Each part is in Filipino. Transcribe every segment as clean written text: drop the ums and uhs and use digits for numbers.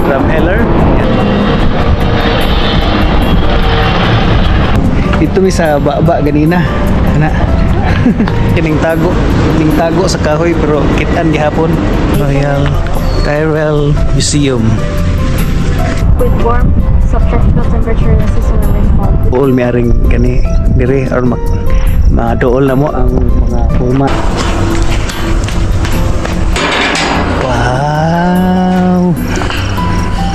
Drumheller. Dito mi sa baba ganina. Ana. Kining tago sa kahoy pero kitaan gihapon. Royal Tyrrell Museum. With warm subtropical temperature na sa rainfall. All may aring gani dire or madool na mo ang mga puma. Wow!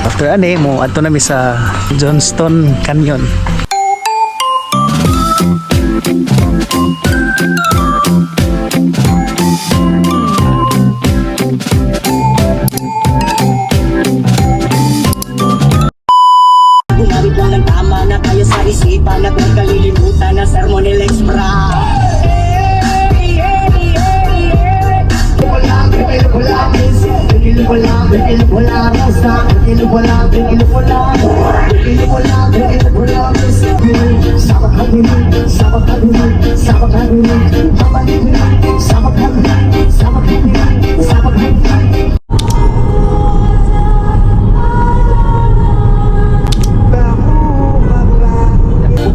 After ani mo adto na mi sa Johnston Canyon. Gumamit lang ng tama na kaya sa isipan at huwag kalilimutan na Sermonel Extra.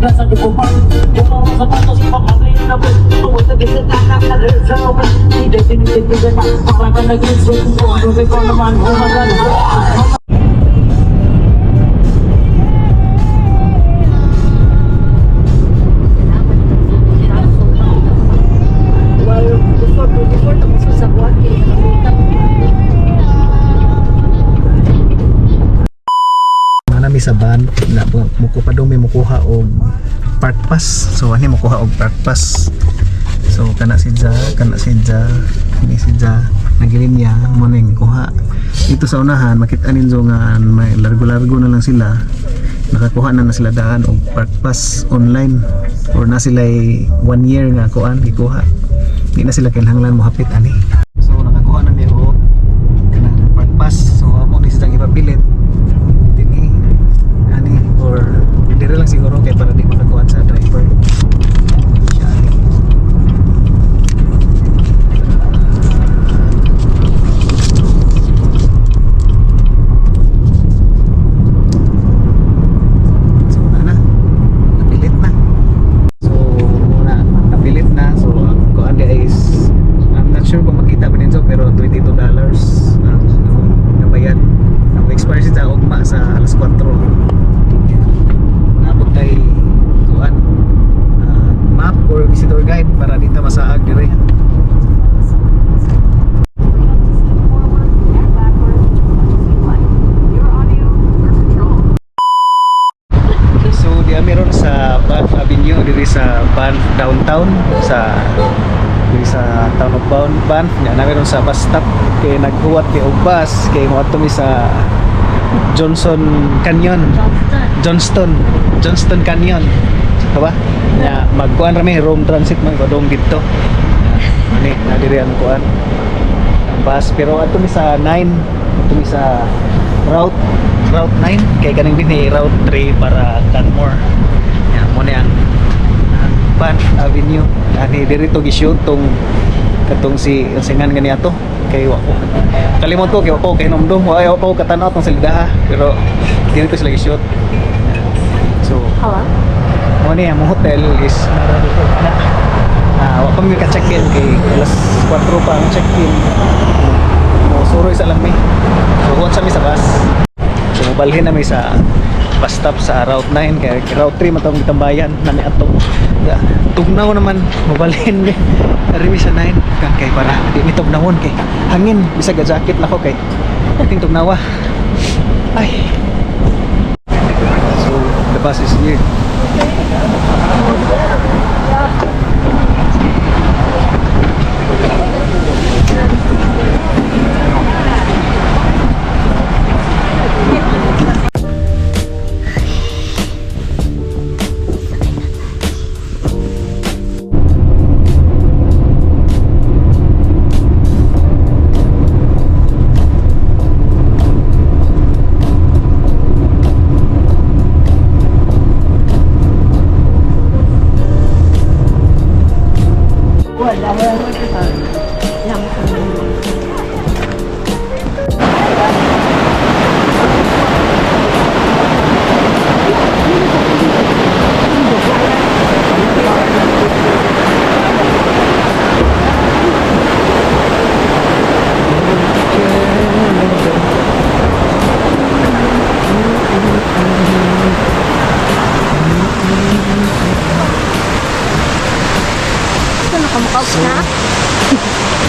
Sa tukupan, bumang sa patos, pamangin na ba? Tuwag na bisita na ka-reserve. Hindi tinititigan pa, para ka nag-reserve. Tuwag ko naman, humagan. Before tapos sa buwan, Nami sa van na muko pa dong may mukuha og park pass. So ani mukuha og park pass. So kana sidja ni sidja nagilinya mo ning kuha. Dito sa unahan makita ninyo nga may largo-largo na lang sila. Nakakuha na sila daan og park pass online or na sila 1 year nga kuan gikuha. Di na sila kinahanglan mo hapit ani. So nakakuha na ni og kanang park pass. So amo ni sidang ipapilit or dire lang siguro kay para di makakuan sa driver. Siya ani. So napilit na. So kuan di is I'm not sure kung makita ba ninyo pero $22 nabayad. Ang expire siya ugma sa alas 4. Kay kuan map or visitor guide para dito masaag dire. So di meron sa Banff Avenue diri sa Banff downtown sa diri sa town of Banff nya na meron sa bus stop kay naghuwat ni og bus kay mo adto mi sa Johnston Canyon. Diba? Ya, magkuan rami room transit man kodong dito. Ani na diri ang kuan. Ang bus pero ato mi sa 9, ato mi sa route 9 kay kaning bini route 3 para Canmore. Ya, mo ni ang Banff Avenue. Ani diri to gi-shoot tong katong si singan gani ato kay wako kalimot ko kay wako kay nomdom ay wako katanaw tong salidaha pero dili ko sila gi-shoot. So mo ni ang hotel is nara dito na wako mi ka check-in kay alas 4 pa ang check-in mo suroy sa lang mi so huwag sa mi sa bus so mobalhin na mi sa bus stop sa route 9 kay route 3 matong gitambayan na mi ato tugnaw naman mobalhin mi rimi sa 9 kay para di mi tugnawon kay hangin bisag ga jacket na ko kay ating tugnawa ay. So the bus is here.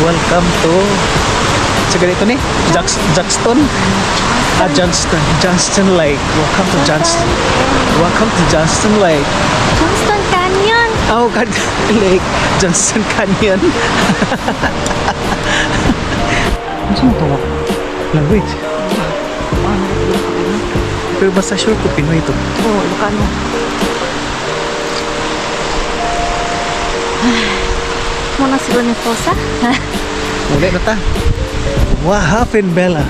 Welcome to sa ganito ni Johnston. Johnston Lake. Welcome to Johnston. Welcome to Johnston Lake. Johnston Canyon. Oh, Lake Johnston Canyon. Ano sa ito? Language. Pero basta sure ko Pinoy ito. Oh, Ilocano. Muna siguro ni Fosa. Muli na ta. What happened, Bella?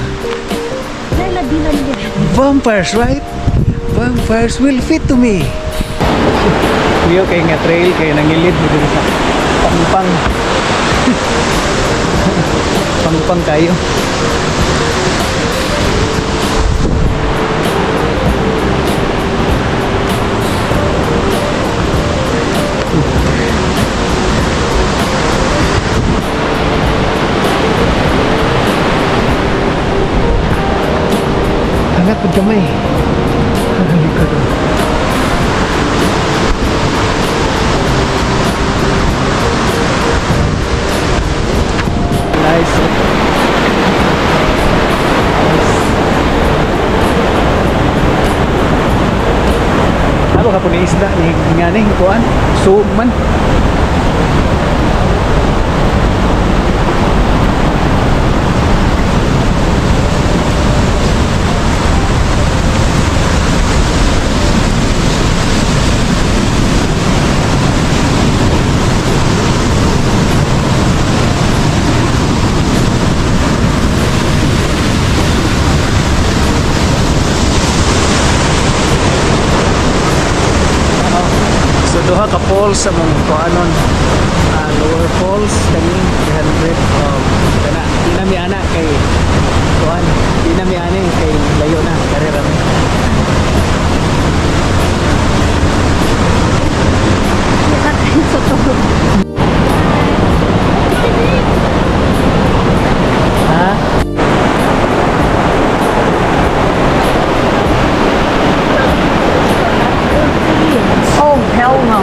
Dahil bilang niya. Vampires, right? Vampires will fit to me. Kuya kay nga trail kay nangilid mo dito sa pangpang. Pangpang kayo. Hangat pud kamay. Likod. Nice. Ano ka po ni isda ni nga ni kuan? Suog man. So duha ka falls sa mong kuanon, lower falls kani 300 kana dinami ana kay kuan dinami ani kay layo na karera mi. Nakakain sa to. Ha? Oh, hell no.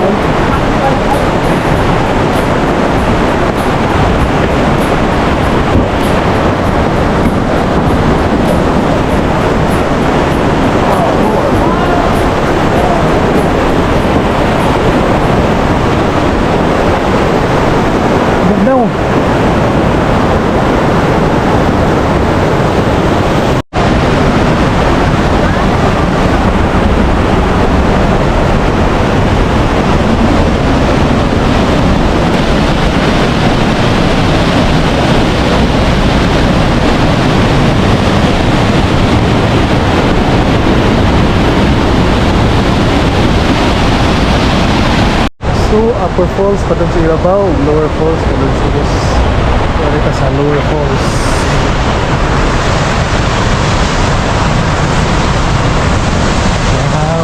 Ganda mo. So, upper falls pa dun sa ibabaw, lower falls pa dun sa bus. So, dito sa lower falls. Wow.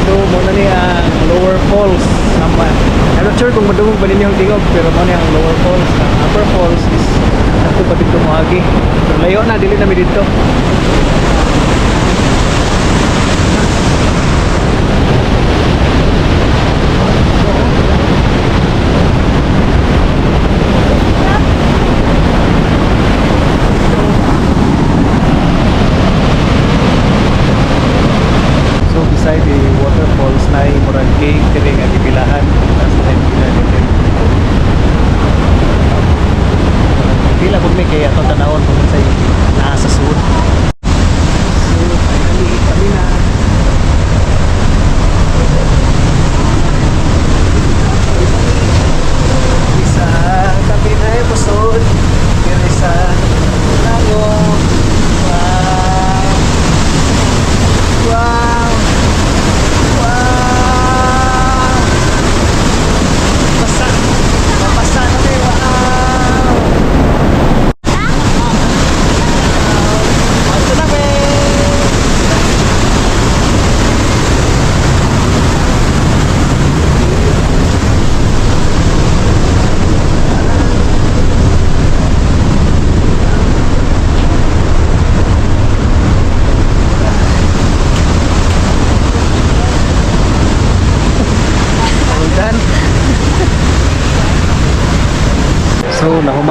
So, muna ni ang lower falls naman. I'm not sure kung madungog ba ninyo ang tingog, pero muna ni ang lower falls. Ang upper falls is nato pa dito muagi. Pero layo na, dili namin dito. So beside the waterfalls na murag cave diri nga gipilahan tas na pila dito. Pila pud mi kay atong tanawon kung sa naa sa sud.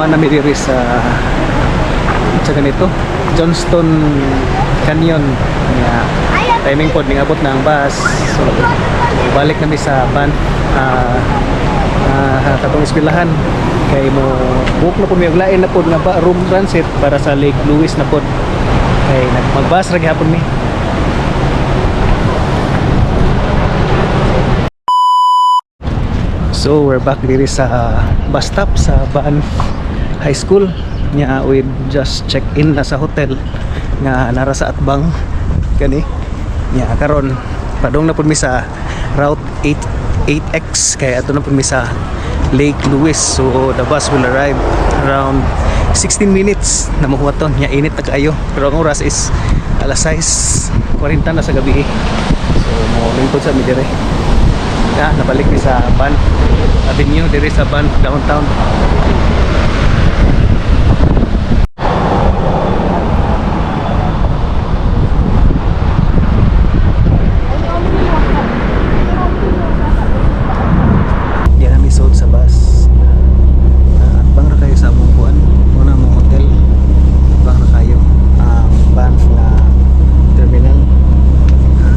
human na diri sa ganito Johnston Canyon nga timing pod ning abot na ang bus, so balik kami sa Banff katong eskwelahan kay mo book na pod may lain na pod nga ba room transit para sa Lake Louise na pod kay magbus ra gyapon mi. So we're back diri sa bus stop sa Banff High School nya. We just check in na sa hotel nga nara sa Atbang kani nya. Karon padong na pud mi sa route 8X kay ato na pud mi sa Lake Louise. So the bus will arrive around 16 minutes na mahuwaton nya. Init na kaayo pero ang oras is alas 6:40 na sa gabi. So mo lingkod sa mi dire. Nabalik ni sa Banff Avenue diri sa Banff downtown. Yan ang isod sa bus. Bang ra kayo sa among kuan muna mong hotel. Bang ra kayo ang Banff na terminal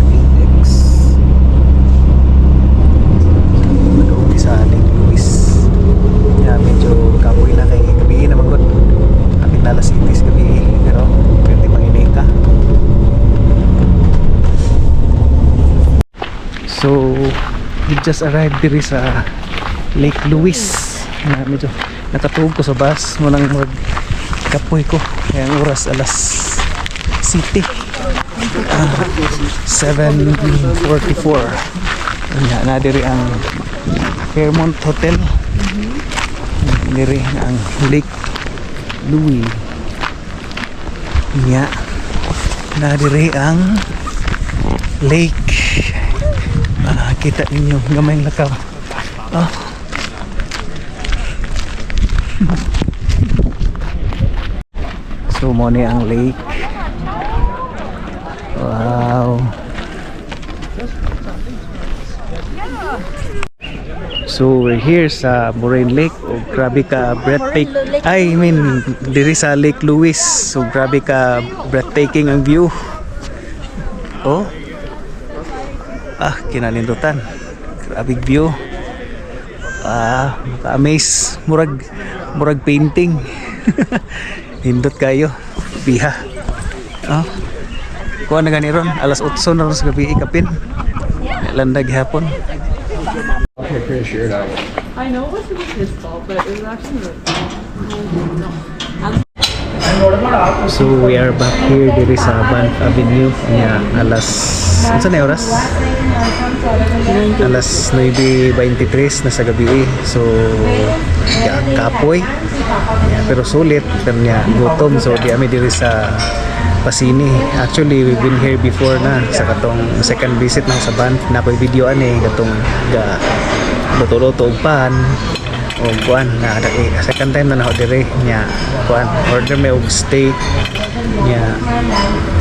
8X. Sa Lake Louise. Yeah, medyo kapoy na kay gabi na magod. Kapit na alas 7 gabi pero pwede manginay ka. So we just arrived diri sa Lake Louise na medyo nakatuog ko sa bus mo nang kapoy ko kaya ang oras alas 7 7:44 na diri ang Fairmont Hotel. Diri ang Lake Louise. Nya. Na diri ang lake. Kita ninyo gamay lakaw. Oh. So mo ni ang lake. Wow. So we're here sa Moraine Lake. Oh, grabe ka breathtaking. I mean, diri sa Lake Louise. So grabe ka breathtaking ang view. Oh. Kinanindutan. Grabe view. Maka-amaze. Murag painting. Nindot kayo. Biha. Oh. Kuha na gani ron. Alas 8 na ron sa gabi ikapin. Landag hapon. I know it was his fault, but it was actually So we are back here diri sa Banff Avenue nya alas unsa na oras? Alas 9:23 na sa gabi. So kapoy. Pero sulit pero nya gutom so di ami diri sa Pasini. Actually we've been here before na sa katong second visit na sa Banff na ko'y video ani katong ga luto-luto og pan o kuan na second time na ako dire nya kuan order may og steak nya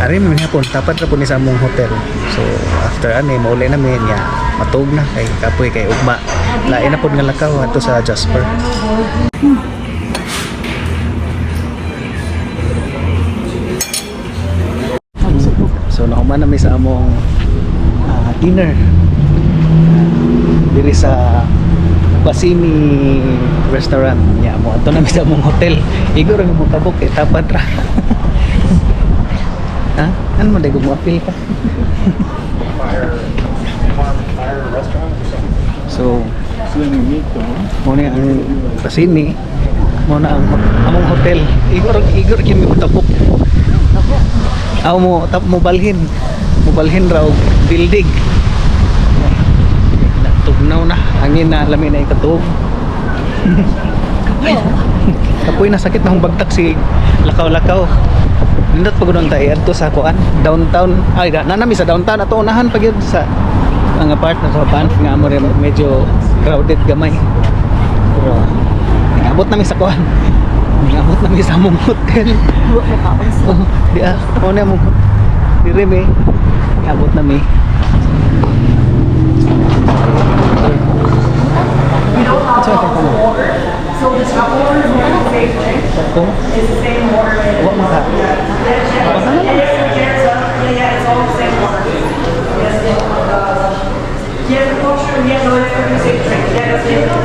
ari man hapon tapat ra po ni sa among hotel. So after ani mauli na mi nya matug na kay kapoy kay ugma lain na pod nga lakaw ato sa Jasper. So nahuman na mi sa among dinner diri sa Pasini restaurant nya mo ato na mi sa among hotel. Igo ra mo kabuk kay tapat ra. Ano mo dai mo apil ka? Fire restaurant. So mo ni ang Pasini mo na ang among hotel. Igo ra kimi mo tabok. Mo balhin raw building. Tugnaw na hangin na lami na ikatug. Kapoy na sakit na hong bagtak si lakaw-lakaw. Nindot pag unang tayo ato sa kuan downtown. Ay nanami sa downtown ato unahan pag yun sa mga part na sa Banff nga mo rin medyo crowded gamay. Pero inabot namin sa kuan. Inabot namin sa among hotel. Di mo na mo dire me. Inabot namin. We don't have hot water, so the tap water is going to take Kung? It's the same water. Wa man ka. Yeah, it's all the same water. Yes, yeah, the culture, yeah, no, it's every same drink. Yeah, that's it.